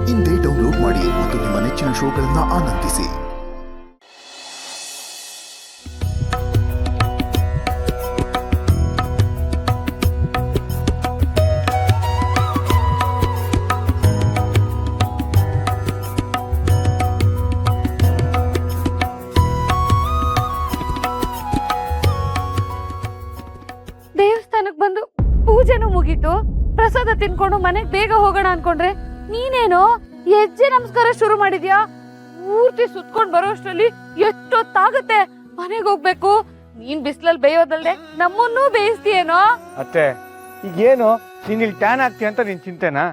ಇಂದೇ ಡೌನ್ಲೋಡ್ ಮಾಡಿ ಮತ್ತು ನಿಮ್ಮ ನೆಚ್ಚಿನ ಶೋಗಳನ್ನು ಆನಂದಿಸಿ. ದೇವಸ್ಥಾನಕ್ಕೆ ಬಂದು ಪೂಜೆನೂ ಮುಗೀತು, ಪ್ರಸಾದ ತಿನ್ಕೊಂಡು ಮನೆಗ್ ಬೇಗ ಹೋಗೋಣ ಅನ್ಕೊಂಡ್ರೆ ನೀನೇನೋ ಹೆಜ್ಜೆ ನಮಸ್ಕಾರ ಶುರು ಮಾಡಿದ್ಯಾ. ಪೂರ್ತಿ ಸುತ್ಕೊಂಡ್ ಬರೋಷ್ಟರಲ್ಲಿ ಎಷ್ಟೊತ್ತಾಗುತ್ತೆ, ಮನೆಗ್ ಹೋಗ್ಬೇಕು. ನೀನ್ ಬಿಸ್ಲಲ್ಲಿ ಬೇಯೋದಲ್ದೆ ನಮ್ಮನ್ನೂ ಬೇಯಿಸ್ತೀಯೇನೋ. ಅತ್ತೆ ಈಗೇನು ನೀನ್ ಇಲ್ಲಿ ಟ್ಯಾನ್ ಆಗ್ತೀಯ ಅಂತ ನಿನ್ ಚಿಂತೆನಾ?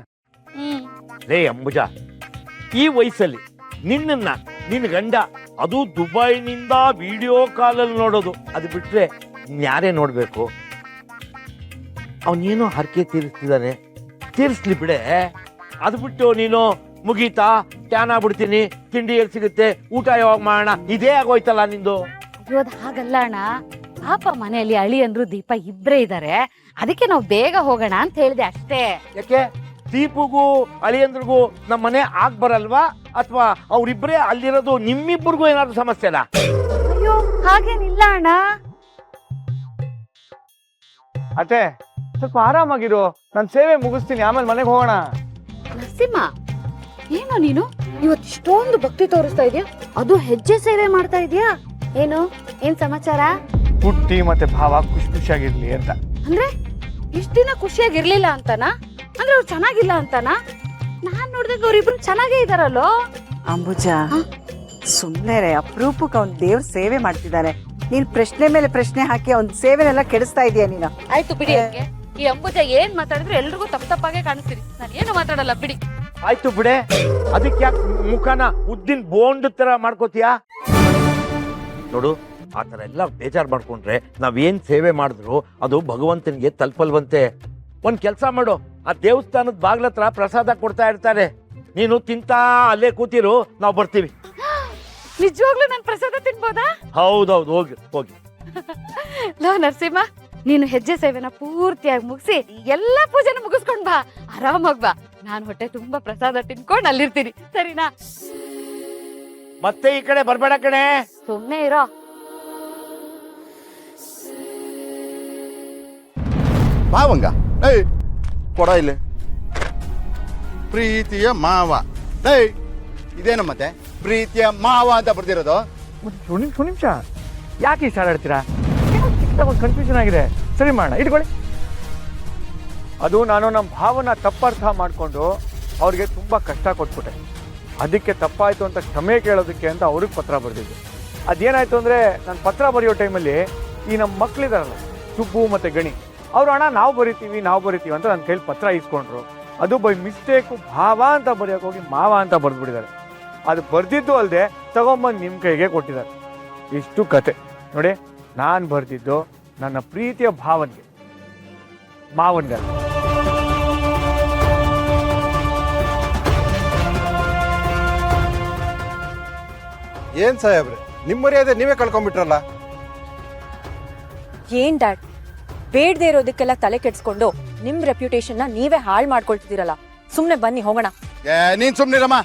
ಲೇ ಅಂಬುಜ, ಈ ವಯಸ್ಸಲ್ಲಿ ನಿನ್ನ ಗಂಡ ಅದು ದುಬೈನಿಂದ ವಿಡಿಯೋ ಕಾಲಲ್ಲಿ ನೋಡೋದು, ಅದು ಬಿಟ್ರೆ ಯಾರೇ ನೋಡ್ಬೇಕು? ಅವನೇನೋ ಹರಕೆ ತೀರಿಸ್ತಿದ್ದಾನೆ, ತೀರಿಸ್ಲಿ ಬಿಡೆ. ಅದು ಬಿಟ್ಟು ನೀನು ಮುಗೀತಾ ಟ್ಯಾನ್ ಆಗ್ಬಿಡ್ತೀನಿ, ತಿಂಡಿ ಎಲ್ಲಿ ಸಿಗುತ್ತೆ, ಊಟ ಯಾವಾಗ ಮಾಡೋಣ, ಇದೇ ಆಗೋಯ್ತಲ್ಲ ನಿಂದು. ಇವತ್ತು ಹಾಗಲ್ಲ ಅಣ್ಣ, ಪಾಪ ಮನೆಯಲ್ಲಿ ಅಳಿಯಂದ್ರು ದೀಪ ಇಬ್ರೇ ಇದಾರೆ, ಅದಕ್ಕೆ ನಾವು ಬೇಗ ಹೋಗೋಣ ಅಂತ ಹೇಳಿದೆ ಅಷ್ಟೇ. ಯಾಕೆ ದೀಪುಗೂ ಅಳಿಯಂದ್ರಿಗೂ ನಮ್ಮ ಮನೆ ಆಗ್ ಬರಲ್ವಾ, ಅಥವಾ ಅವ್ರಿಬ್ರೇ ಅಲ್ಲಿರೋದು ನಿಮ್ಮಿಬ್ಬರಿಗೂ ಏನಾದ್ರು ಸಮಸ್ಯೆನಾ? ಅಯ್ಯೋ ಹಾಗೇನಿಲ್ಲ ಅಣ್ಣ. ಅತ್ತೆ ಸ್ವಲ್ಪ ಆರಾಮಾಗಿರು, ನಾನು ಸೇವೆ ಮುಗಿಸ್ತೀನಿ, ಆಮೇಲೆ ಮನೆಗೆ ಹೋಗೋಣ. ನರಸಿಂಹ, ಏನೋ ನೀನು ಇವತ್ತು ಇಷ್ಟೊಂದು ಭಕ್ತಿ ತೋರಿಸ್ತಾ ಇದೀಯ, ಅದು ಹೆಜ್ಜೆ ಸೇವೆ ಮಾಡ್ತಾ ಇದೀಯಾ? ಏನ್ ಸಮಾಚಾರ? ಪುಟ್ಟಿ ಮತ್ತೆ ಭಾವ ಖುಷಿ ಖುಷಿಯಾಗಿರ್ಲಿ ಅಂತ. ಅಂದ್ರೆ ಇಷ್ಟ ದಿನ ಖುಷಿಯಾಗಿರ್ಲಿಲ್ಲ ಅಂತನಾ? ಅಂದ್ರೆ ಅವ್ರು ಚೆನ್ನಾಗಿಲ್ಲ ಅಂತನಾ? ನಾನ್ ನೋಡ್ದಾಗ ಅವ್ರಿಬ್ರು ಚೆನ್ನಾಗೇ ಇದಾರಲ್ಲೋ. ಅಂಬುಜಾ, ಸುಮ್ಮನೆ ಅಪರೂಪಕ್ಕೆ ಅವ್ನ ದೇವ್ರ ಸೇವೆ ಮಾಡ್ತಿದ್ದಾನೆ, ನೀನ್ ಪ್ರಶ್ನೆ ಮೇಲೆ ಪ್ರಶ್ನೆ ಹಾಕಿ ಅವ್ನ ಸೇವೆನೆಲ್ಲ ಕೆಡಿಸ್ತಾ ಇದೀಯ ನೀನು. ಆಯ್ತು ಬಿಡಿ. ಈ ಅಂಬುಜ ಏನ್ ಮಾತಾಡಿದ್ರು ಎಲ್ರಿಗೂ ತಪ್ಪಾಗೆ ಕಾಣಿಸ್ತೀರಿ, ನಾನು ಏನು ಮಾತಾಡಲ್ಲ ಬಿಡಿ. ಆಯ್ತು ಬಿಡೆ, ಅದಕ್ಕೆ ಯಾಕೆ ಮುಖನ ಉದ್ದಿನ ಬೋಂಡ್ ತರ ಮಾಡ್ಕೋತೀಯಾ? ನೋಡು, ಆ ತರ ಎಲ್ಲ ಬೇಜಾರ್ ಮಾಡ್ಕೊಂಡ್ರೆ ನಾವೇನ್ ಸೇವೆ ಮಾಡಿದ್ರು ಅದು ಭಗವಂತನಿಗೆ ತಲುಪಲ್ವಂತೆ. ಒಂದ್ ಕೆಲ್ಸ ಮಾಡು, ಆ ದೇವಸ್ಥಾನದ ಬಾಗ್ಲತ್ರ ಪ್ರಸಾದ ಕೊಡ್ತಾ ಇರ್ತಾರೆ, ನೀನು ತಿಂತಾ ಅಲ್ಲೇ ಕೂತಿರು, ನಾವು ಬರ್ತೀವಿ. ನಿಜವಾಗ್ಲೂ ನನ್ ಪ್ರಸಾದ ತಿನ್ಬೋದಾ? ಹೌದೌದು, ಹೋಗಿ ಹೋಗಿ. ಲೋ ನರಸಿಂಹ, ನೀನು ಹೆಜ್ಜೆ ಸೇವೆನ ಪೂರ್ತಿಯಾಗಿ ಮುಗಿಸಿ ಎಲ್ಲಾ ಪೂಜೆನ ಮುಗಿಸ್ಕೊಂಡ್ ಬಾ, ಆರಾಮಾಗ್ ಬಾ. ನಾನ್ ಹೊಟ್ಟೆ ತುಂಬಾ ಪ್ರಸಾದ ತಿನ್ಕೊಂಡ್ ಅಲ್ಲಿರ್ತೀನಿ, ಸರಿನಾ? ಮತ್ತೆ ಈ ಕಡೆ ಬರ್ಬೇಡ ಕಣೆ. ಸುಮ್ನೆ ಇರೋ. ಭಾವಂಗ ಕೊಡ ಇಲ್ಲಿ. ಪ್ರೀತಿಯ ಮಾವ. ಇದೇನು ಮತ್ತೆ ಪ್ರೀತಿಯ ಮಾವ ಅಂತ ಬರ್ದಿರೋದು? ನಿಮಿಷ ಯಾಕೆ ಇಷ್ಟ ಆಡ್ತೀರಾ? ಒಂದು ಕನ್ಫ್ಯೂಷನ್ ಆಗಿದೆ, ಸರಿ ಮಾಡೋಣ, ಇಟ್ಕೊಳ್ಳಿ. ಅದು ನಾನು ನಮ್ಮ ಭಾವನ ತಪ್ಪರ್ಥ ಮಾಡಿಕೊಂಡು ಅವ್ರಿಗೆ ತುಂಬ ಕಷ್ಟ ಕೊಟ್ಬಿಟ್ಟೆ, ಅದಕ್ಕೆ ತಪ್ಪಾಯಿತು ಅಂತ ಕ್ಷಮೆ ಕೇಳೋದಕ್ಕೆ ಅಂತ ಅವ್ರಿಗೆ ಪತ್ರ ಬರೆದಿದ್ದೆ. ಅದೇನಾಯಿತು ಅಂದರೆ ನಾನು ಪತ್ರ ಬರೆಯೋ ಟೈಮಲ್ಲಿ ಈ ನಮ್ಮ ಮಕ್ಕಳಿದಾರಲ್ಲ ಸುಬ್ಬು ಮತ್ತು ಗಣಿ, ಅವರು ಅಣ್ಣ ನಾವು ಬರಿತೀವಿ ಅಂತ ನನ್ನ ಕೈಲಿ ಪತ್ರ ಇಸ್ಕೊಂಡ್ರು. ಅದು ಬೈ ಮಿಸ್ಟೇಕು ಭಾವ ಅಂತ ಬರೆಯೋಕೆ ಹೋಗಿ ಮಾವ ಅಂತ ಬರೆದ್ಬಿಟ್ಟಿದ್ದಾರೆ. ಅದು ಬರೆದಿದ್ದು ಅಲ್ಲದೆ ತಗೊಂಬಂದು ನಿಮ್ಮ ಕೈಗೆ ಕೊಟ್ಟಿದ್ದಾರೆ. ಇಷ್ಟು ಕತೆ ನೋಡಿ. ನಾನು ಬರೆದಿದ್ದು ನನ್ನ ಪ್ರೀತಿಯ ಭಾವನ್ಗೆ, ಮಾವನ್ಗೆ. ಏನ್ ಸಾಹೇಬ್ರೆ, ನಿಮ್ಮ ಮರ್ಯಾದೆ ನೀವೇ ಕಳ್ಕೊಂಡ್ಬಿಟ್ರಲ್ಲ. ಏನ್ ಡ್ಯಾಡ್, ಬೇಡದೇ ಇರೋದಕ್ಕೆಲ್ಲ ತಲೆ ಕೆಡ್ಸ್ಕೊಂಡು ನಿಮ್ ರೆಪ್ಯುಟೇಷನ್ ನೀವೇ ಹಾಳು ಮಾಡ್ಕೊಳ್ತಿದ್ದೀರಲ್ಲ. ಸುಮ್ನೆ ಬನ್ನಿ ಹೋಗೋಣ. ನೀನ್ ಸುಮ್ನಿರಮ್ಮ.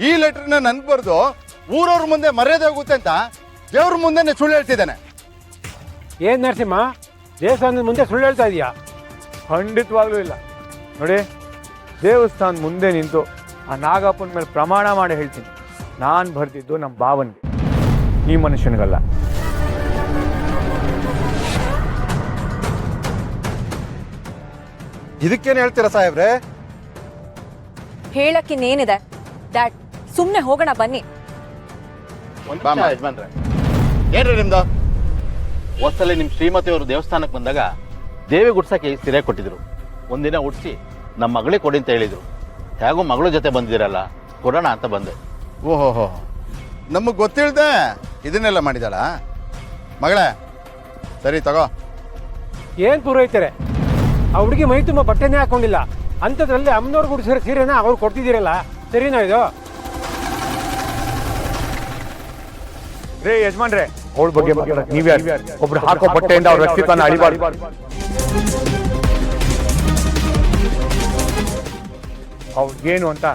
ಈ ಲೆಟರ್ನ ನನ್ಗೆ ಬರ್ದು ಊರವ್ರ ಮುಂದೆ ಮರ್ಯಾದೆ ಹೋಗುತ್ತೆ ಅಂತ ದೇವ್ರ ಮುಂದೆ ಸುಳ್ಳು ಹೇಳ್ತಿದ್ದಾನೆ. ಏನು ನರಸಿಂಹ, ದೇವಸ್ಥಾನದ ಮುಂದೆ ಸುಳ್ಳು ಹೇಳ್ತಾ ಇದೀಯಾ? ಖಂಡಿತವಾಗ್ಲೂ ಇಲ್ಲ. ನೋಡಿ, ದೇವಸ್ಥಾನದ ಮುಂದೆ ನಿಂತು ಆ ನಾಗಪ್ಪನ ಮೇಲೆ ಪ್ರಮಾಣ ಮಾಡಿ ಹೇಳ್ತೀನಿ, ನಾನು ಬರ್ತಿದ್ದು ನಮ್ಮ ಭಾವನ್ಗೆ, ಈ ಮನುಷ್ಯನಿಗಲ್ಲ. ಇದಕ್ಕೇನು ಹೇಳ್ತೀರಾ ಸಾಹೇಬ್ರೆ? ಹೇಳಕ್ಕಿನ್ನೇನಿದೆ ಡ್ಯಾಡ್, ಸುಮ್ನೆ ಹೋಗೋಣ ಬನ್ನಿ. ಏನ್ರಿ ನಿಮ್ದು? ಒಂದ್ಸಲ ನಿಮ್ ಶ್ರೀಮತಿ ಅವರು ದೇವಸ್ಥಾನಕ್ಕೆ ಬಂದಾಗ ದೇವಿ ಗುಡ್ಸಕ್ಕೆ ಸೀರೆ ಕೊಟ್ಟಿದ್ರು. ಒಂದಿನ ಉಡ್ಸಿ ನಮ್ಮ ಮಗಳಿಗೆ ಕೊಡಿ ಅಂತ ಹೇಳಿದ್ರು. ಹೇಗೋ ಮಗಳ ಜೊತೆ ಬಂದಿರಲ್ಲ, ಕೊಡೋಣ ಅಂತ ಬಂದೆ. ಓಹೋ, ನಮಗ್ ಗೊತ್ತಿಳ್ದೆ ಇದನ್ನೆಲ್ಲ ಮಾಡಿದಾಳ ಮಗಳೇ? ಸರಿ ತಗೋ. ಏನು ಪೂರೈತಾರೆ? ಆ ಹುಡುಗಿ ಮೈ ತುಂಬ ಬಟ್ಟೆನೇ ಹಾಕೊಂಡಿಲ್ಲ, ಅಂಥದ್ರಲ್ಲಿ ಅಮ್ಮನವ್ರು ಗುಡಿಸಿರೋ ಸೀರೆನ ಅವ್ರು ಕೊಡ್ತಿದ್ದೀರಲ್ಲ, ಸರಿನಾ ಇದು? ರೇ ಯಜಮಾನ್ರೆ, ಅವಳ ಬಗ್ಗೆ ನೀವೇ ಒಬ್ರು ಹಾಕೋ ಬಟ್ಟೆಯಿಂದ ಅವ್ರ ವ್ಯಕ್ತಿತ್ವನ ಅಳಿಬಾರ್ದು. ಅವ್ರಿಗೇನು ಅಂತ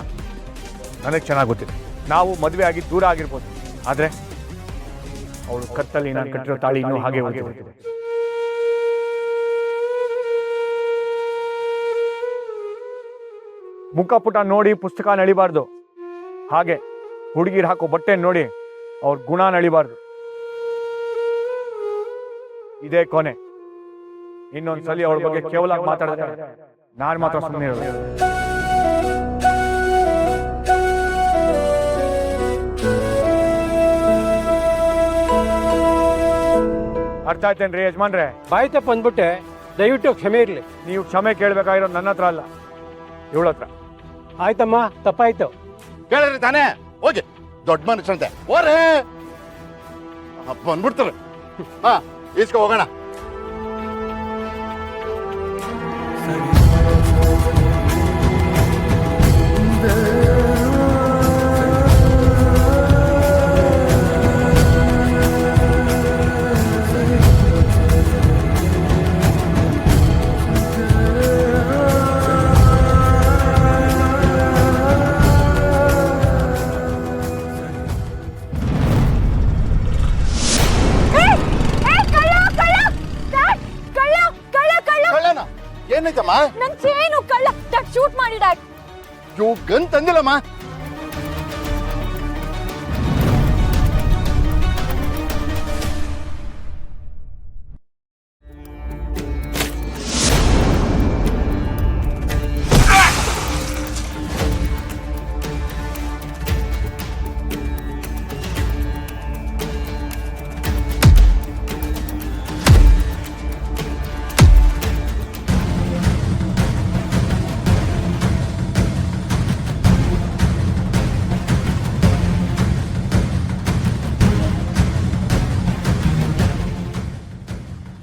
ನನಗೆ ಚೆನ್ನಾಗಿ ಗೊತ್ತಿದೆ. ನಾವು ಮದುವೆ ಆಗಿ ದೂರ ಆಗಿರ್ಬೋದು, ಆದರೆ ಅವಳು ಕತ್ತಲ್ಲಿ ನಾನು ಕಟ್ಟಿರೋ ತಾಳಿ ಇನ್ನೂ ಹಾಗೆ ಉಳಿದಿದೆ. ಮುಖ ಪುಟ ನೋಡಿ ಪುಸ್ತಕ ನಳಿಬಾರ್ದು, ಹಾಗೆ ಹುಡುಗಿರು ಹಾಕೋ ಬಟ್ಟೆ ನೋಡಿ ಅವ್ರ ಗುಣ ನಳಿಬಾರ್ದು. ಇದೇ ಕೊನೆ. ಇನ್ನೊಂದ್ಸಲಿ ಅವಳ ಬಗ್ಗೆ ಕೇವಲ ಮಾತಾಡಿದ್ರೆ ನಾನು ಮಾತ್ರ ಸುಮ್ಮನೆ ಇರೋದು. ಅರ್ಥ ಆಯ್ತೇನ್ರಿ ಯಜಮಾನ್ರೆ? ಬಾಯಿ ತಪ್ಪ ಅಂದ್ಬಿಟ್ಟೆ, ದಯವಿಟ್ಟು ಕ್ಷಮೆ ಇರಲಿ. ನೀವು ಕ್ಷಮೆ ಕೇಳಬೇಕಾಗಿರೋದು ನನ್ನ ಹತ್ರ ಅಲ್ಲ, ಇವಳ ಹತ್ರ. ಆಯ್ತಮ್ಮ, ತಪ್ಪಾಯ್ತು. ಕೇಳಿದ್ರಿ ತಾನೇ? ಹೋಗಿ ದೊಡ್ಡ ಮನುಷ್ಯಂತೆ ಓರೇ ಬಂದ್ಬಿಡ್ತಾರೆ. ಹಾ, ಈಸ್ಕೊ ಹೋಗೋಣ. ಕಳ್ಳನ? ಏನೈತಮ್ಮ? ನನ್ ಚೇನು ಕಳ್ಳ ಶೂಟ್ ಮಾಡಿ ಡ್ಯಾಡ್. ಇವು ಗನ್ ತಂದಿಲ್ಲಮ್ಮ.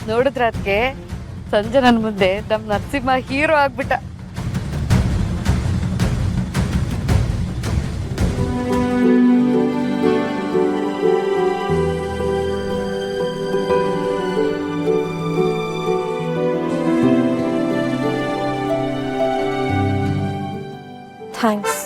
ನೋಡಿದ್ರ ಅದಕ್ಕೆ ಸಂಜೆ ನನ್ ಮುಂದೆ ನಮ್ ನರಸಿಂಹ ಹೀರೋ ಆಗ್ಬಿಟ್ಟ. ಥ್ಯಾಂಕ್ಸ್.